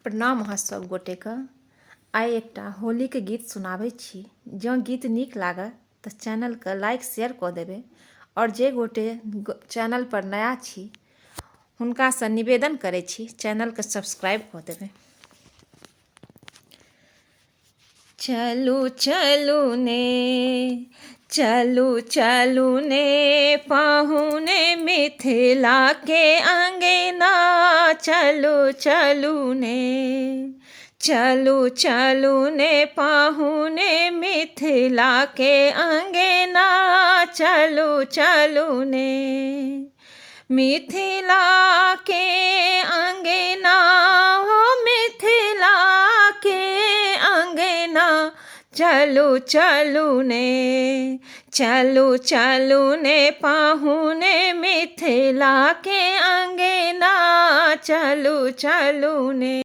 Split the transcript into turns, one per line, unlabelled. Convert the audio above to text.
प्रणाम अहाँ सब गोटेके। आइ एकटा होलीके गीत सुनाबै छी। जँ गीत नीक लागत तऽ चैनलके लाइक शेयर कऽ देबै, आओर जे गोटे चैनल पर नया छी हुनकासँ निवेदन करै छी चैनलके सब्सक्राइब कऽ देबै। चलू चलू ने, चलू चलू ने पाहुने मिथिलाके अंगना, चलू चलू ने, चलू चलू ने पाहुने मिथिलाके अंगना, चलू चलू ने। मिथिलाके अंगना हो मिथिलाके अंगना, चलू चलू ने, चलू चलू ने पाहुने मिथिलाके अंगना, चलू चलू ने।